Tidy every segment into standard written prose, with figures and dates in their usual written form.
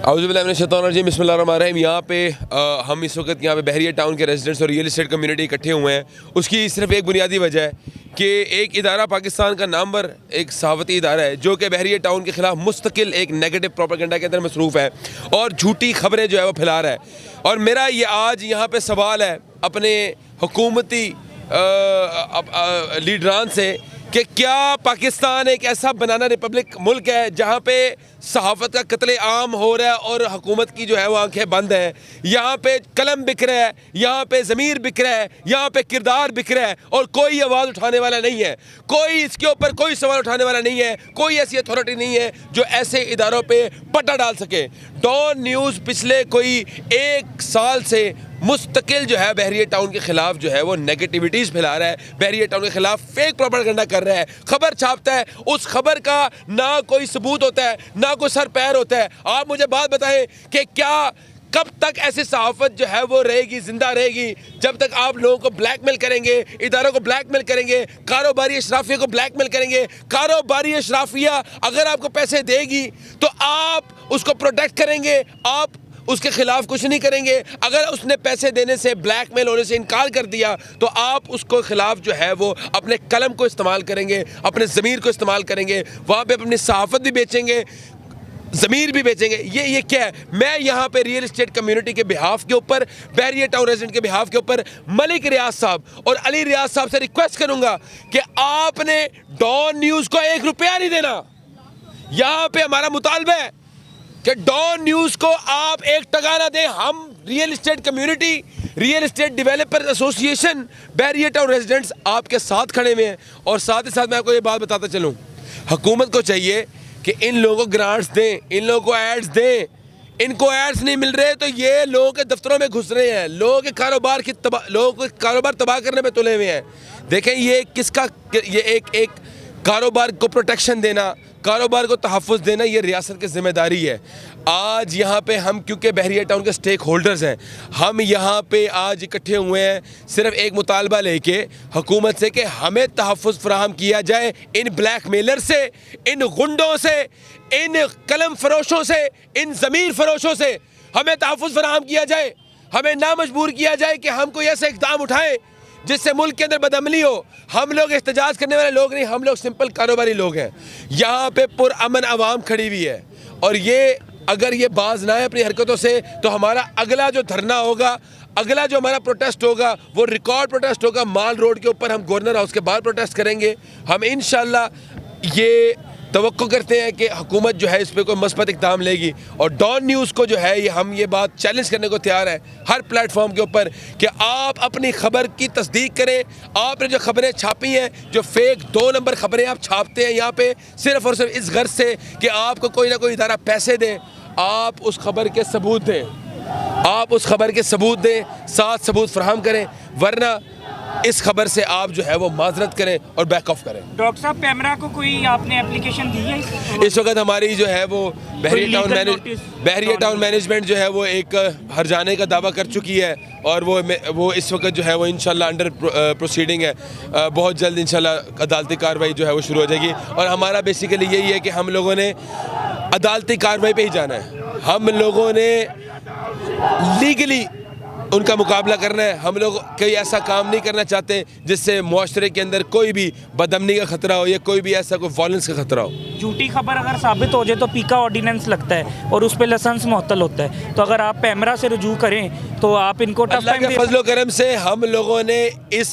औज़ुबिल्लाहिमिनश्शैतानिर्रजीम बिस्मिल्लाहिर्रहमानिर्रहीम। यहाँ पे हम इस वक्त यहाँ पे बहरिया टाउन के रेजिडेंट्स और रियल इस्टेट कम्युनिटी इकट्ठे हुए हैं। उसकी सिर्फ एक बुनियादी वजह है कि एक इदारा पाकिस्तान का नामवर एक सहाफ़ती इदारा है जो कि बहरिया टाउन के ख़िलाफ़ मुस्तकिल एक नेगेटिव प्रोपेगेंडा के अंदर मसरूफ़ है और झूठी खबरें जो है वो फैला रहा है। और मेरा ये आज यहाँ पे सवाल है अपने हुकूमती लीडरान से कि क्या पाकिस्तान एक ऐसा बनाना रिपब्लिक मुल्क है जहाँ पे सहाफ़त का कत्ले आम हो रहा है और हुकूमत की जो है वो आंखें बंद हैं। यहाँ पे कलम बिक रहा है, यहाँ पे ज़मीर बिक रहा है, यहाँ पे किरदार बिक रहा है और कोई आवाज़ उठाने वाला नहीं है, कोई इसके ऊपर कोई सवाल उठाने वाला नहीं है, कोई ऐसी अथॉरिटी नहीं है जो ऐसे इदारों पे पट्टा डाल सके। डॉन न्यूज़ पिछले कोई एक साल से मुस्तकिल जो है बहरिया टाउन के ख़िलाफ़ जो है वो नेगेटिविटीज़ फैला रहा है, बहरिया टाउन के ख़िलाफ़ फेक प्रोपेगेंडा कर रहा है, खबर छापता है, उस खबर का ना कोई सबूत होता है ना कोई सर पैर होता है। आप मुझे बात बताएं कि क्या कब तक ऐसी सहाफ़त जो है वो रहेगी, ज़िंदा रहेगी, जब तक आप लोगों को ब्लैकमेल करेंगे, इदारों को ब्लैकमेल करेंगे, कारोबारी अशराफिया को ब्लैकमेल करेंगे। कारोबारी अशराफिया अगर आपको पैसे देगी तो आप उसको प्रोटेक्ट करेंगे, आप उसके खिलाफ कुछ नहीं करेंगे। अगर उसने पैसे देने से, ब्लैकमेल होने से इनकार कर दिया तो आप उसको खिलाफ जो है वो अपने कलम को इस्तेमाल करेंगे, अपने ज़मीर को इस्तेमाल करेंगे, वहाँ पे अपनी सहाफ़त भी बेचेंगे, ज़मीर भी बेचेंगे। ये क्या है? मैं यहाँ पे रियल इस्टेट कम्युनिटी के बिहाफ के ऊपर, बहरिया टाउन रेजिडेंट के बिहाफ के ऊपर मलिक रियाज साहब और अली रियाज साहब से रिक्वेस्ट करूँगा कि आपने डॉन न्यूज़ को 1 रुपया नहीं देना। यहाँ पे हमारा मुतालबा है कि डॉन न्यूज़ को आप 1 टका ना दें। हम real estate community, real estate developers association, Bahria Town residents आपके साथ खड़े हुए हैं। और साथ ही साथ मैं आपको ये बात बताता चलूँ, हुकूमत को चाहिए कि इन लोगों को ग्रांट्स दें, इन लोगों को एड्स दें। इनको एड्स नहीं मिल रहे तो ये लोगों के दफ्तरों में घुस रहे हैं, लोगों के कारोबार तबाह करने में तुले हुए हैं। देखें ये किसका, ये एक कारोबार को प्रोटेक्शन देना, कारोबार को तहफ़्फ़ुज़ देना, ये रियासत की ज़िम्मेदारी है। आज यहाँ पे हम क्योंकि बहरिया टाउन के स्टेक होल्डर्स हैं, हम यहाँ पे आज इकट्ठे हुए हैं सिर्फ एक मुतालबा लेके हुकूमत से कि हमें तहफ़्फ़ुज़ फ़राहम किया जाए इन ब्लैक मेलर से, इन गुंडों से, इन कलम फ़रोशों से, इन ज़मीर फ़रोशों से हमें तहफ़्फ़ुज़ फ़राहम किया जाए। हमें ना मजबूर किया जाए कि हम कोई ऐसा इक़दाम उठाएँ जिससे मुल्क के अंदर बदअमनी हो। हम लोग एहतजाज करने वाले लोग नहीं, हम लोग सिंपल कारोबारी लोग हैं। यहाँ पे पुरअमन आवाम खड़ी हुई है और ये अगर ये बाज ना है अपनी हरकतों से तो हमारा अगला जो धरना होगा, अगला जो हमारा प्रोटेस्ट होगा वो रिकॉर्ड प्रोटेस्ट होगा। माल रोड के ऊपर हम गवर्नर हाउस के बाहर प्रोटेस्ट करेंगे। हम इंशाल्लाह ये तवक्को करते हैं कि हुकूमत जो है इस पर कोई मस्बत इक़दाम लेगी। और डॉन न्यूज़ को जो है ये हम ये बात चैलेंज करने को तैयार हैं हर प्लेटफॉर्म के ऊपर कि आप अपनी खबर की तस्दीक करें। आपने जो खबरें छापी हैं, जो फेक 2 नंबर खबरें आप छापते हैं यहाँ पे सिर्फ़ और सिर्फ इस गर्ज से कि आपको कोई ना कोई इदारा पैसे दे, आप उस खबर के सबूत दें, आप उस खबर के सबूत दें, साथ सबूत फराहम करें, वरना इस खबर से आप जो है वो माजरत करें और बैक ऑफ करें। डॉक्टर साहब, पैमरा को कोई आपने एप्लीकेशन दी है? इस वक्त हमारी जो है वो बहरिया टाउन मैनेजमेंट जो है वो एक हर्जाने का दावा कर चुकी है और वो इस वक्त जो है वो इंशाल्लाह अंडर प्रोसीडिंग है। बहुत जल्द इंशाल्लाह अदालती कार्रवाई जो है वो शुरू हो जाएगी। और हमारा बेसिकली यही है कि हम लोगों ने अदालती कार्रवाई पे ही जाना है, हम लोगों ने लीगली उनका मुकाबला करना है। हम लोग कोई ऐसा काम नहीं करना चाहते जिससे मुआशरे के अंदर कोई भी बदअमनी का खतरा हो या कोई भी ऐसा कोई वॉयलेंस का खतरा हो। झूठी खबर अगर साबित हो जाए तो पीका ऑर्डिनेंस लगता है और उस पर लाइसेंस मुअत्तल होता है। तो अगर आप पैमरा से रुजू करें तो आप इनको टफ टाइम दे। फजलो करम से हम लोगों ने इस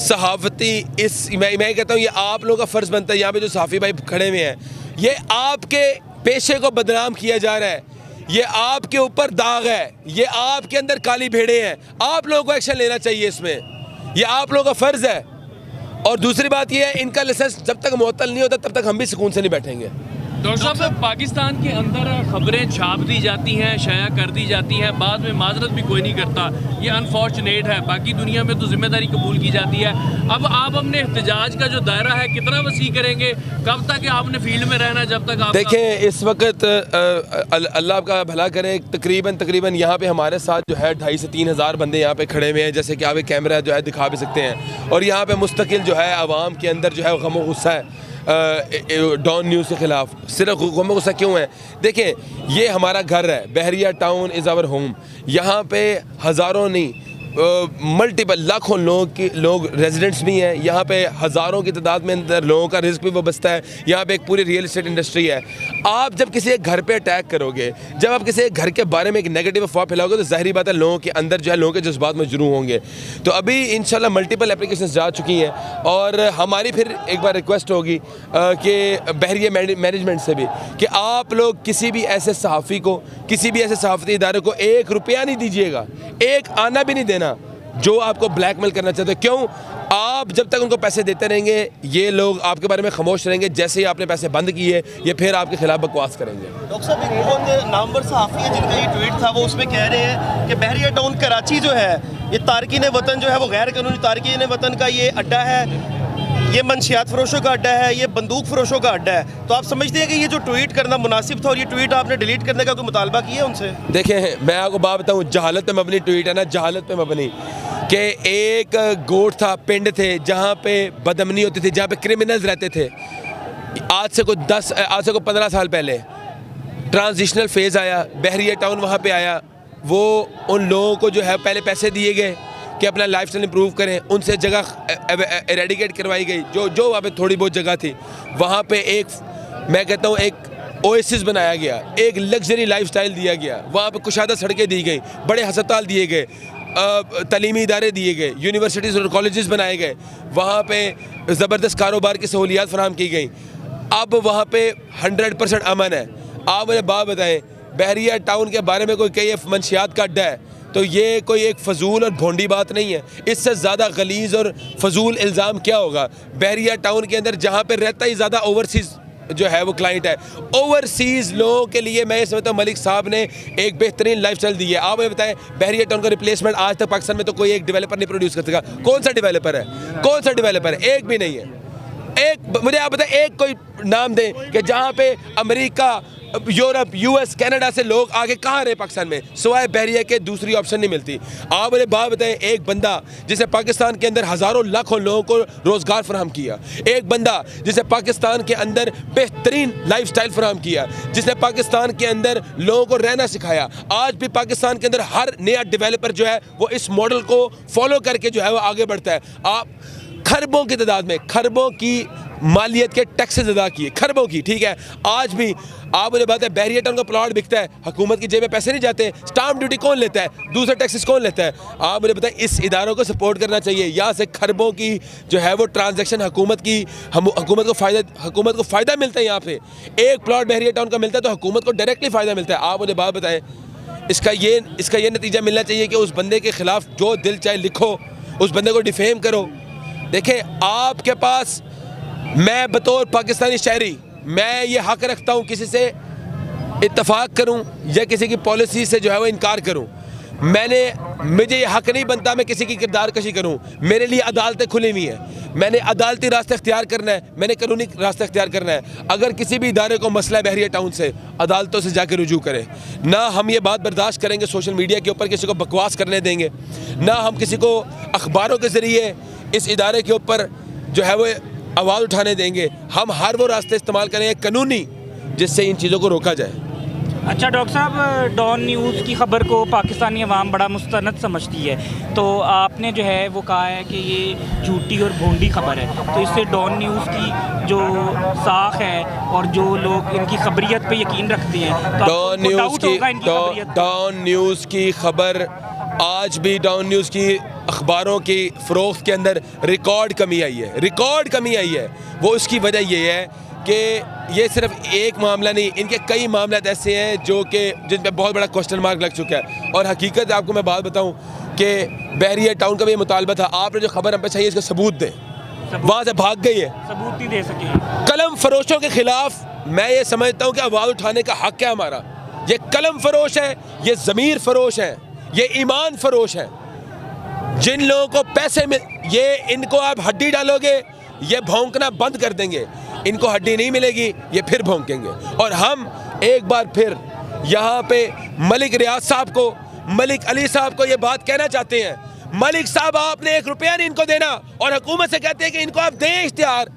सहाफ़ती मैं कहता हूँ ये आप लोगों का फ़र्ज़ बनता है। यहाँ पे जो सहाफ़ी भाई खड़े हुए हैं, ये आपके पेशे को बदनाम किया जा रहा है, ये आपके ऊपर दाग है, ये आपके अंदर काली भेड़े हैं। आप लोगों को एक्शन लेना चाहिए इसमें, ये आप लोगों का फ़र्ज़ है। और दूसरी बात ये है, इनका लाइसेंस जब तक मुअत्तल नहीं होता तब तक हम भी सुकून से नहीं बैठेंगे। डॉक्टर साहब, पाकिस्तान के अंदर खबरें छाप दी जाती हैं, शाया कर दी जाती हैं, बाद में माजरत भी कोई नहीं करता। ये अनफॉर्चुनेट है। बाकी दुनिया में तो जिम्मेदारी कबूल की जाती है। अब आप अपने एहतजाज का जो दायरा है कितना वसी करेंगे? कब तक आपने फील्ड में रहना, जब तक आप देखें इस वक्त अल्लाह आपका भला करे, तकरीबन यहाँ पे हमारे साथ जो है 2,500 से 3,000 बंदे यहाँ पे खड़े हुए हैं, जैसे कि आप एक कैमरा जो है दिखा भी सकते हैं। और यहाँ पे मुस्तकिल जो है आवाम के अंदर जो है गम और गुस्सा है। डॉन न्यूज़ के ख़िलाफ़ सिर्फ गम गुस्सा क्यों है? देखें, ये हमारा घर है, बहरिया टाउन इज़ आवर होम। यहाँ पे हज़ारों नहीं मल्टीपल लाखों लोग रेजिडेंट्स भी हैं। यहाँ पे हज़ारों की तादाद में अंदर लोगों का रिस्क भी वो बसता है। यहाँ पे एक पूरी रियल एस्टेट इंडस्ट्री है। आप जब किसी एक घर पे अटैक करोगे, जब आप किसी एक घर के बारे में एक नेगेटिव अफवाह फैलाओगे, तो ज़ाहिर बात है लोगों के अंदर जो है लोगों के जज्बात मजरूह होंगे। तो अभी इंशाल्लाह मल्टीपल एप्लीकेशंस जा चुकी हैं और हमारी फिर एक बार रिक्वेस्ट होगी कि बहरिया मैनेजमेंट से भी कि आप लोग किसी भी ऐसे सहाफ़ी को, किसी भी ऐसे सहाफ़ती इदारे को ₹1 नहीं दीजिएगा, एक आना भी नहीं देना जो आपको ब्लैकमेल करना चाहते हैं। क्यों? आप जब तक उनको पैसे देते रहेंगे, ये लोग आपके बारे में खामोश रहेंगे। जैसे ही आपने पैसे बंद किए, ये फिर आपके खिलाफ बकवास करेंगे। डॉक्टर साहब, एक बहुत नामवर सहाफ़ी है जिनका ये ट्वीट था, वो उसमें कह रहे हैं कि बहरिया टाउन कराची जो है, ये तारकीन वतन जो है वो गैर कानूनी तारकीन वतन का ये अड्डा है, ये मंशियात फरोशों का अड्डा है, ये बंदूक फरोशों का अड्डा है। तो आप समझते हैं कि ये जो ट्वीट करना मुनासिब था और ये ट्वीट आपने डिलीट करने का कोई मुतालबा किया उनसे? देखें, मैं आपको बात बताऊँ, जहालत पे मबनी ट्वीट है ना, जहालत पे मबनी कि एक गोट था, पिंड थे जहाँ पे बदअमनी होती थी, जहाँ पे क्रिमिनल्स रहते थे। आज से कोई 15 साल पहले ट्रांजिशनल फेज़ आया, बहरिया टाउन वहाँ पे आया। वो उन लोगों को जो है पहले पैसे दिए गए कि अपना लाइफस्टाइल इंप्रूव करें, उनसे जगह एरेडिकेट करवाई गई। जो वहाँ पे थोड़ी बहुत जगह थी, वहाँ पे एक, मैं कहता हूँ, एक ओएसिस बनाया गया, एक लग्जरी लाइफस्टाइल दिया गया। वहाँ पे कुशादा सड़कें दी गई, बड़े हस्पताल दिए गए, तालीमी इदारे दिए गए, यूनिवर्सिटीज़ और कॉलेजेस बनाए गए, वहाँ पे ज़बरदस्त कारोबार की सहूलियात फराहम की गई। अब वहाँ पे 100% अमन है। आप मुझे बात बताएं, बहरिया टाउन के बारे में कोई कई मंशियात का अड्डा है, तो ये कोई एक फजूल और भोंडी बात नहीं है। इससे ज़्यादा गलीज़ और फजूल इल्ज़ाम क्या होगा? बहरिया टाउन के अंदर जहाँ पे रहता ही ज़्यादा ओवरसीज़ जो है वो क्लाइंट है। ओवरसीज़ लोगों के लिए मैं ये समझता हूँ मलिक साहब ने एक बेहतरीन लाइफस्टाइल दी है। आप मुझे बताएं, बहरिया टाउन का रिप्लेसमेंट आज तक पाकिस्तान में तो कोई एक डेवलपर नहीं प्रोड्यूस कर सका। कौन सा डेवलपर है? कौन सा डेवलपर है? एक भी नहीं है। एक मुझे आप बताएं, एक कोई नाम दें कि जहाँ पे अमेरिका, यूरोप, यूएस, कनाडा से लोग आगे कहाँ रहे पाकिस्तान में, सिवाय बहरिया के दूसरी ऑप्शन नहीं मिलती। आप मुझे बात बताएं, एक बंदा जिसे पाकिस्तान के अंदर हज़ारों लाखों लोगों को रोज़गार फराहम किया, एक बंदा जिसे पाकिस्तान के अंदर बेहतरीन लाइफस्टाइल फराहम किया, जिसने पाकिस्तान के अंदर लोगों को रहना सिखाया। आज भी पाकिस्तान के अंदर हर नया डेवलपर जो है वो इस मॉडल को फॉलो करके जो है वो आगे बढ़ता है। आप खरबों की तादाद में, खरबों की मालियत के टैक्सेस अदा किए, खरबों की, ठीक है। आज भी आप मुझे बात है, बहरिया टाउन का प्लॉट बिकता है, हुकूमत की जेब में पैसे नहीं जाते, स्टाम्प ड्यूटी कौन लेता है, दूसरे टैक्सेस कौन लेता है? आप मुझे बताएं, इस इदारों को सपोर्ट करना चाहिए। यहाँ से खरबों की जो है वो ट्रांजैक्शन हुकूमत को फ़ायदा मिलता है। यहाँ पे एक प्लॉट बहरिया टाउन का मिलता है तो हुकूमत को डायरेक्टली फ़ायदा मिलता है। आप मुझे बात बताएं, इसका ये नतीजा मिलना चाहिए कि उस बंदे के ख़िलाफ़ जो दिल चाहे लिखो, उस बंदे को डिफेम करो। देखें, आपके पास, मैं बतौर पाकिस्तानी शहरी, मैं ये हक़ रखता हूँ किसी से इत्तफाक करूँ या किसी की पॉलिसी से जो है वो इनकार करूँ। मुझे ये हक़ नहीं बनता मैं किसी की किरदार कशी करूँ। मेरे लिए अदालतें खुली हुई हैं, मैंने अदालती रास्ता इख्तियार करना है, मैंने कानूनी रास्ता इख्तियार करना है। अगर किसी भी इदारे को मसला है बहरिया टाउन से, अदालतों से जाकर रुजू करें। ना हम ये बात बर्दाश्त करेंगे सोशल मीडिया के ऊपर किसी को बकवास करने देंगे, ना हम किसी को अखबारों के ज़रिए इस इदारे के ऊपर जो है वो आवाज़ उठाने देंगे। हम हर वो रास्ते इस्तेमाल करेंगे कानूनी, जिससे इन चीज़ों को रोका जाए। अच्छा डॉक्टर साहब, डॉन न्यूज़ की ख़बर को पाकिस्तानी अवाम बड़ा मुस्तनद समझती है, तो आपने जो है वो कहा है कि ये झूठी और भोंडी ख़बर है, तो इससे डॉन न्यूज़ की जो साख है और जो लोग इनकी खबरियत पे यकीन रखते हैं, तो डॉन न्यूज़ की खबर, आज भी डॉन न्यूज़ की अखबारों की फ़रोख्त के अंदर रिकॉर्ड कमी आई है। वो उसकी वजह ये है कि ये सिर्फ एक मामला नहीं, इनके कई मामले ऐसे हैं जो कि जिन पे बहुत बड़ा क्वेश्चन मार्क लग चुका है। और हकीकत आपको मैं बात बताऊं कि बहरिया टाउन का भी मुतालबा था, आपने जो खबर हम पे चाहिए इसका सबूत दें, वहाँ से भाग गई है, सबूत नहीं दे सके। कलम फरोशों के खिलाफ मैं ये समझता हूँ कि आवाज़ उठाने का हक़ है हमारा। ये कलम फरोश है, ये ज़मीर फरोश है, ये ईमान फरोश है। जिन लोगों को पैसे मिल, ये इनको आप हड्डी डालोगे ये भौंकना बंद कर देंगे, इनको हड्डी नहीं मिलेगी ये फिर भौंकेंगे। और हम एक बार फिर यहाँ पे मलिक रियाज साहब को, मलिक अली साहब को ये बात कहना चाहते हैं, मलिक साहब आपने ₹1 नहीं इनको देना और हुकूमत से कहते हैं कि इनको आप दें इख्तियार।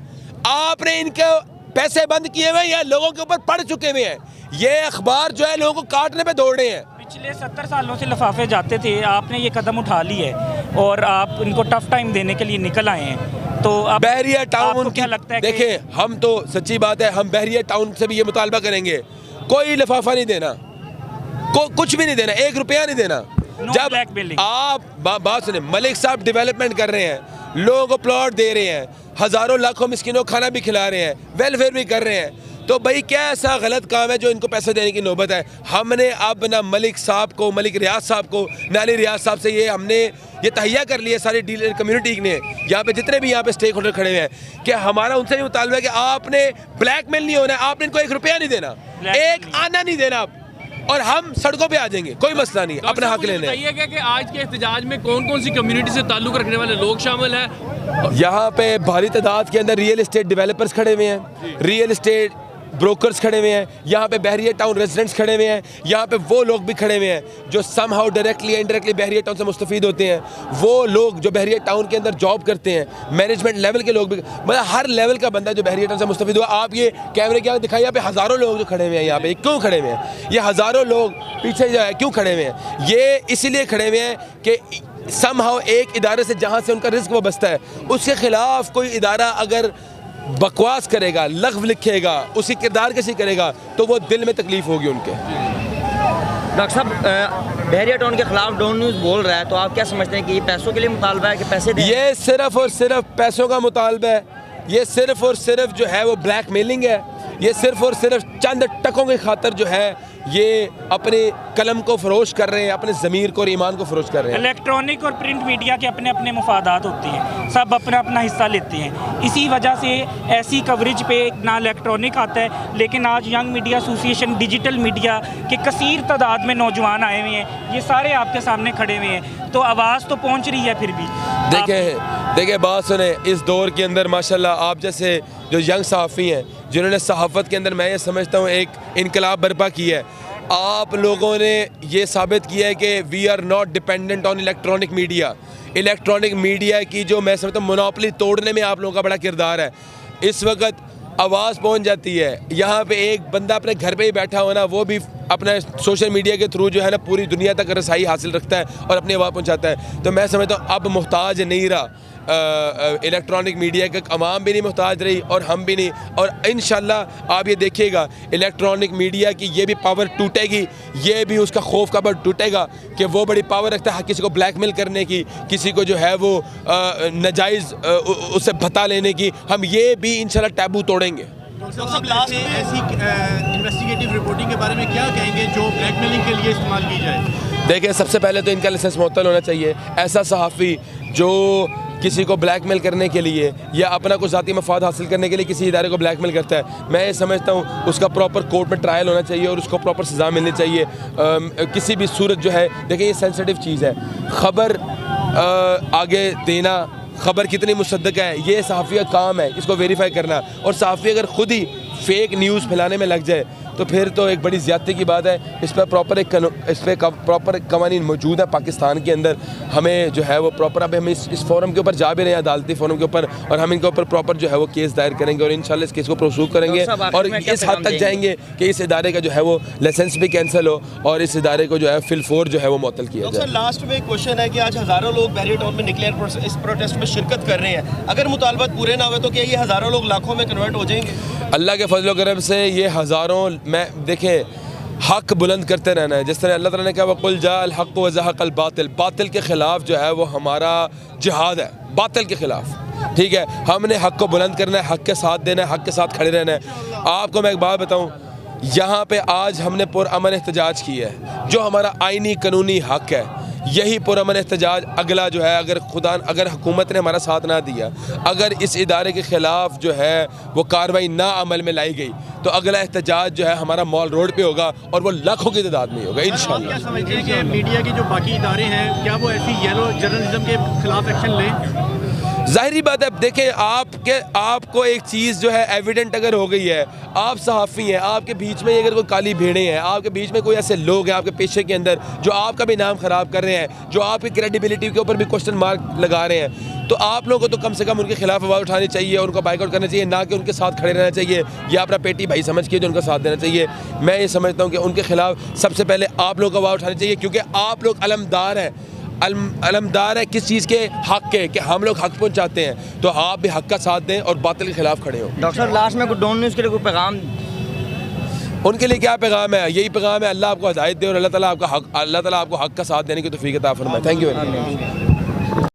आपने इनके पैसे बंद किए हुए हैं या लोगों के ऊपर पड़ चुके हुए हैं। ये अखबार जो है लोगों को काटने पे दौड़ रहे हैं। पिछले 70 सालों से लिफाफे जाते थे, आपने ये कदम उठा ली है और आप इनको टफ टाइम देने के लिए निकल आए हैं। तो अब बहरिया टाउन आपको क्या लगता है कि देखें, हम तो सच्ची बात है, हम बहरिया टाउन से भी ये मुतालबा करेंगे, कोई लिफाफा नहीं देना, कुछ भी नहीं देना, 1 रुपया नहीं देना। जब blackmailing। आप बात सुने, मलिक साहब डेवलपमेंट कर रहे हैं, लोगों को प्लॉट दे रहे हैं, हज़ारों लाखों मिस्किनों को खाना भी खिला रहे हैं, वेलफेयर भी कर रहे हैं, तो भाई क्या ऐसा गलत काम है जो इनको पैसे देने की नौबत है। हमने अब ना मलिक साहब को, मलिक रियाज साहब को, नाली रियाज साहब से ये हमने ये तहिया कर लिया सारी डीलर कम्युनिटी ने, यहाँ पे जितने भी यहाँ पे स्टेक होल्डर खड़े हुए हैं, कि हमारा उनसे भी मुतालबा है कि आपने ब्लैकमेल नहीं होना है, आपने इनको 1 रुपया नहीं देना, 1 आना नहीं देना आप, और हम सड़कों पे आ जाएंगे, कोई मसला नहीं, अपना हक लेने। बताइएगा कि आज के एहतजाज में कौन कौन सी कम्युनिटी से ताल्लुक़ रखने वाले लोग शामिल हैं? यहाँ पे भारी तादाद के अंदर रियल एस्टेट डेवलपर्स खड़े हुए हैं, रियल एस्टेट ब्रोकर्स खड़े हुए हैं, यहाँ पे बहरिया टाउन रेजिडेंट्स खड़े हुए हैं, यहाँ पे वो लोग भी खड़े हुए हैं जो समहाउ डायरेक्टली या इनडायरेक्टली बहरिया टाउन से मुस्तफ़ीद होते हैं, वो लोग जो बहरिया टाउन के अंदर जॉब करते हैं, मैनेजमेंट लेवल के लोग भी, मतलब हर लेवल का बंदा जो बहरिया टाउन से मुस्तफ़ीद हुआ। आप ये कैमरे के आगे दिखाइए, यहाँ पे हज़ारों लोग जो खड़े हुए हैं, यहाँ पे क्यों खड़े हुए हैं, ये हज़ारों लोग पीछे जो है क्यों खड़े हुए हैं, ये इसीलिए खड़े हुए हैं कि समहाउ एक इदारे से जहाँ से उनका रिस्क वाबस्ता है, उसके ख़िलाफ़ कोई इदारा अगर बकवास करेगा, लग़्व लिखेगा, उसी किरदार किसी करेगा, तो वो दिल में तकलीफ़ होगी उनके। डॉक्टर साहब, बहरिया टाउन के खिलाफ डॉन न्यूज़ बोल रहा है, तो आप क्या समझते हैं कि ये पैसों के लिए मुतालबा है कि पैसे दें? ये सिर्फ़ और सिर्फ पैसों का मुतालबा है, ये सिर्फ़ और सिर्फ जो है वो ब्लैक मेलिंग है, ये सिर्फ़ और सिर्फ चंद टकों की खातर जो है ये अपने कलम को फरोश कर रहे हैं, अपने ज़मीर को और ईमान को फरोश कर रहे हैं। इलेक्ट्रॉनिक और प्रिंट मीडिया के अपने अपने मुफादात होते हैं, सब अपना अपना हिस्सा लेते हैं, इसी वजह से ऐसी कवरेज पे ना इलेक्ट्रॉनिक आता है। लेकिन आज young media association, digital media के कसीर तादाद में नौजवान आए हुए हैं, ये सारे आपके सामने खड़े हुए हैं, तो आवाज़ तो पहुँच रही है। फिर भी देखें बात सुने, इस दौर के अंदर माशाल्लाह आप जैसे जो यंग सहाफ़ी हैं, जिन्होंने सहाफ़त के अंदर मैं ये समझता हूँ एक इनकलाब बर्पा की है, आप लोगों ने ये साबित किया है कि we are not dependent on electronic media. Electronic media की जो मैं समझता हूँ मोनोपोली तोड़ने में आप लोगों का बड़ा किरदार है। इस वक्त आवाज़ पहुँच जाती है, यहाँ पे एक बंदा अपने घर पे ही बैठा हो ना, वो भी अपना सोशल मीडिया के थ्रू जो है ना पूरी दुनिया तक रसाई हासिल रखता है और अपनी आवाज़ पहुँचाता है। तो मैं समझता हूँ अब मुहताज नहीं रहा इलेक्ट्रॉनिक मीडिया का, अवाम भी नहीं मुहताज रही और हम भी नहीं, और इंशाल्लाह आप ये देखिएगा इलेक्ट्रॉनिक मीडिया की ये भी पावर टूटेगी, ये भी उसका खौफ का बड़ टूटेगा कि वो बड़ी पावर रखता है किसी को ब्लैकमेल करने की, किसी को जो है वो नाजायज़ उससे भत्ता लेने की। हम ये भी इंशाल्लाह टैबू तोड़ेंगे। डॉक्टर साहब, ऐसी इन्वेस्टिगेटिव रिपोर्टिंग के बारे में क्या कहेंगे जो ब्लैकमेलिंग के लिए इस्तेमाल की जाए? देखिए, सबसे पहले तो इनका लाइसेंस मुअत्तल होना चाहिए। ऐसा सहाफ़ी जो किसी को ब्लैकमेल करने के लिए या अपना कुछ ज़ाती मफाद हासिल करने के लिए किसी इदारे को ब्लैकमेल करता है, मैं ये समझता हूँ उसका प्रॉपर कोर्ट में ट्रायल होना चाहिए और उसको प्रॉपर सज़ा मिलनी चाहिए। किसी भी सूरत जो है, देखिए ये सेंसिटिव चीज़ है, ख़बर आगे देना, ख़बर कितनी मुसद्दक़ है, ये सहाफ़ी का काम है इसको वेरीफाई करना। और सहाफ़ी अगर ख़ुद ही फेक न्यूज़ फैलाने में लग जाए तो फिर तो एक बड़ी ज़्यादती की बात है। इस पर प्रॉपर कवानीन मौजूद है पाकिस्तान के अंदर। हमें जो है वो प्रॉपर, अब हम इस फोरम के ऊपर जा भी रहे हैं, अदालती फोरम के ऊपर, और हम इनके ऊपर प्रॉपर जो है वो केस दायर करेंगे और इंशाल्लाह इस केस को प्रोसूख करेंगे और इस हद तक जाएंगे कि इस इदारे का जो है वो लाइसेंस भी कैंसिल हो और इस इदारे को जो है फिलफोर जो है वो मुअत्तल किया जाए। लास्ट में एक क्वेश्चन है कि आज हज़ारों लोग बहरिया टाउन में निकले इस प्रोटेस्ट में शिरकत कर रहे हैं, अगर मुतालबात पूरे ना हुए तो क्या ये हज़ारों लोग लाखों में कन्वर्ट हो जाएंगे? अल्लाह के फजल करम से ये हज़ारों, मैं देखें हक बुलंद करते रहना है। जिस तरह अल्लाह ताला ने कहा वक़ुल जाअल हक़ व ज़हक़ल बातिल, बातिल के ख़िलाफ़ जो है वो हमारा जिहाद है, बातिल के ख़िलाफ़। ठीक है, हमने हक को बुलंद करना है, हक के साथ देना है, हक के साथ खड़े रहना है। आपको मैं एक बात बताऊँ, यहाँ पे आज हमने पुरअमन एहतजाज किया है, जो हमारा आइनी कानूनी हक है, यही पुरअमन एहतजाज अगला जो है, अगर हुकूमत ने हमारा साथ ना दिया, अगर इस इदारे के ख़िलाफ़ जो है वो कार्रवाई ना अमल में लाई गई, तो अगला एहतजाज जो है हमारा मॉल रोड पे होगा और वो लाखों की तादाद में होगा इंशाअल्लाह। क्या समझते हैं कि मीडिया के जो बाकी इदारे हैं, क्या वो ऐसी येलो जर्नलिज्म के खिलाफ एक्शन लें? ज़ाहिरी बात है। अब देखें, आपको एक चीज़ जो है एविडेंट अगर हो गई है, आप सहाफ़ी हैं, आपके बीच में अगर कोई काली भेड़ें हैं, आपके बीच में कोई ऐसे लोग हैं आपके पेशे के अंदर जो आपका भी नाम ख़राब कर रहे हैं, जो आपकी क्रेडिबिलिटी के ऊपर भी क्वेश्चन मार्क लगा रहे हैं, तो आप लोगों को तो कम से कम उनके खिलाफ आवाज़ उठानी चाहिए, उनको बाइकआउट करना चाहिए, ना कि उनके साथ खड़े रहना चाहिए या अपना पेटी भाई समझ के जो उनका साथ देना चाहिए। मैं ये समझता हूँ कि उनके खिलाफ सबसे पहले आप लोगों को आवाज़ उठानी चाहिए, क्योंकि आप लोग अलमदार हैं। अलमदार है किस चीज़ के? हक़ के, कि हम लोग हक़ पहुँचाते हैं, तो आप भी हक़ का साथ दें और बातिल के खिलाफ खड़े हो। डॉक्टर साहब लास्ट में कोई डॉन न्यूज़ के लिए कोई पैगाम? उनके लिए क्या पैगाम है? यही पैगाम है, अल्लाह आपको हिदायत दे और अल्लाह ताला आपको हक़ का साथ देने की तौफीक अता फरमाए। Thank you very much.